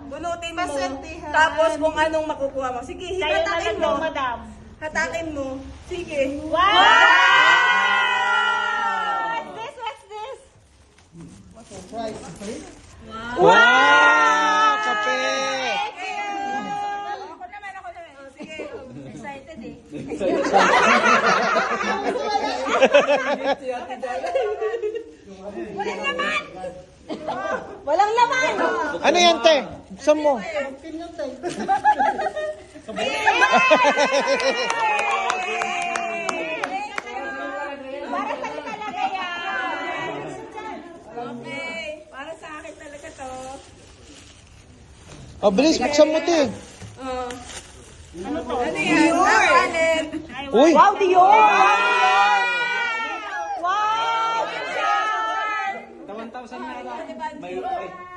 Bunutin mo. Tapos kung anong makukuha mo. Sige, hatakin mo. Madam. Hatakin mo. Sige. Wow! What's this? Wow! Kape! Ako naman. Sige. Excited eh. Walang laman! Walang laman! Ano yan, te? Buksan mo. Para sa talaga yan. Okay. Para sa akin talaga to. Oh, bilis, buksan mo, te. Ano to? Ano yan? Alin? Uy! Wow, Dior!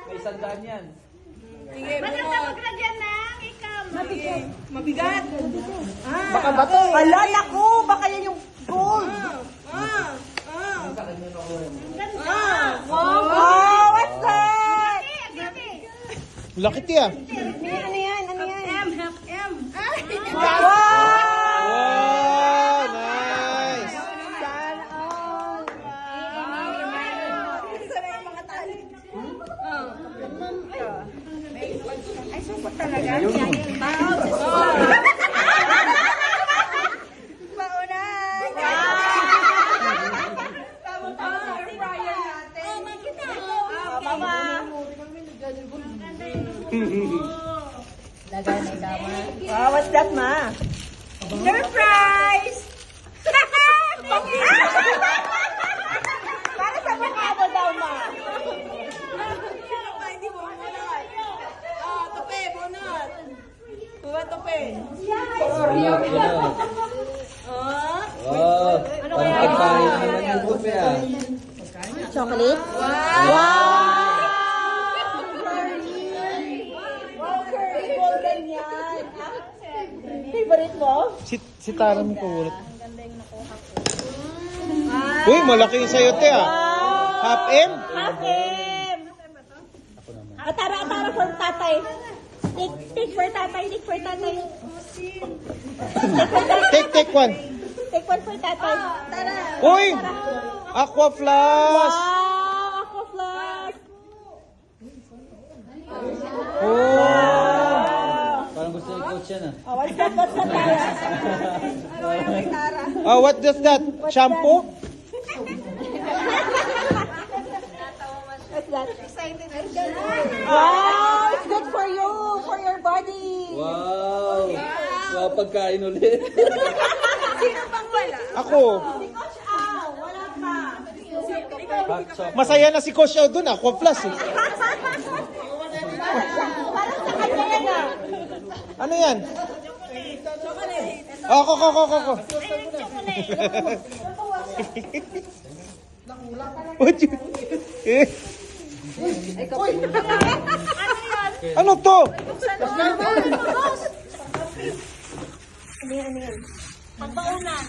May sandaan yan. Sige, Basta bunot. maglagyan ng ikam. Mabigat. Baka bato. Ala, naku! Baka yan yung gold. Wow, what's that? Laki, te, ah. Ano yan? Wow! Nice! Ay, support talaga. Wow, what's that, ma? Surprise! Para sa avocado daw, ma. Hindi mo bunot. Tupi, bunot. Kuha tupi. Wow! Ano kaya? Pagkain naman yung bufe ah. Chocolate? Wow! Wow, curry golden yan. Favorite mo? Si Tara mo ko ulit. Uy, malaki yung sayo, te, ah. Half M? Hakim! Atara for tatay. Take for tatay. Take one. Take one for tatay. Uy! Aqua Flash! Wow, Aqua Flash. Oh! Parang gusto ni coach yan ah. Oh, what's that, Tara? Oh, what does that? Shampoo? What's that? Wow, it's good for you, for your body. Wow! Wow, pagkain ulit. Sino pang wala? Ako. Wala pa. Hot chocolate. Masaya na si Coach Ao dun, Aqua Flash, eh. Parang sa kanya yan ah. Ano yan? Oh, ko. What you... Eh? Ano to? Pagbaunan.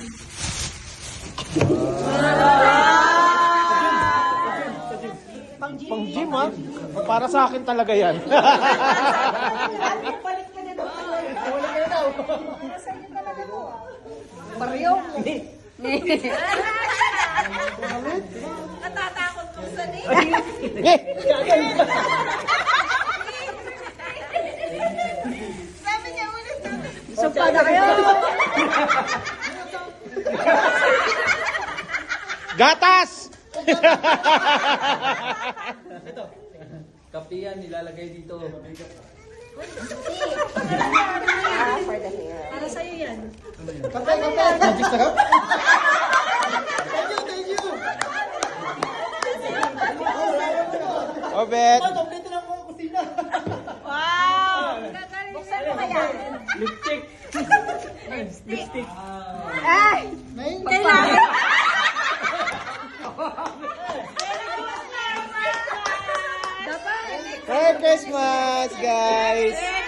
Pang gym, ha? Para sa akin talaga yan. Balik ka na daw. Natatakot ko sa ni. Eh! Sabi niya ulit. Sumpa na kayo. Gatas! Ito. Kape yan, nilalagay dito. Para sa'yo yan. Obet! Wow! Buksan mo kaya. Lipstick. Ay! Kailangan. Merry Christmas, guys! Merry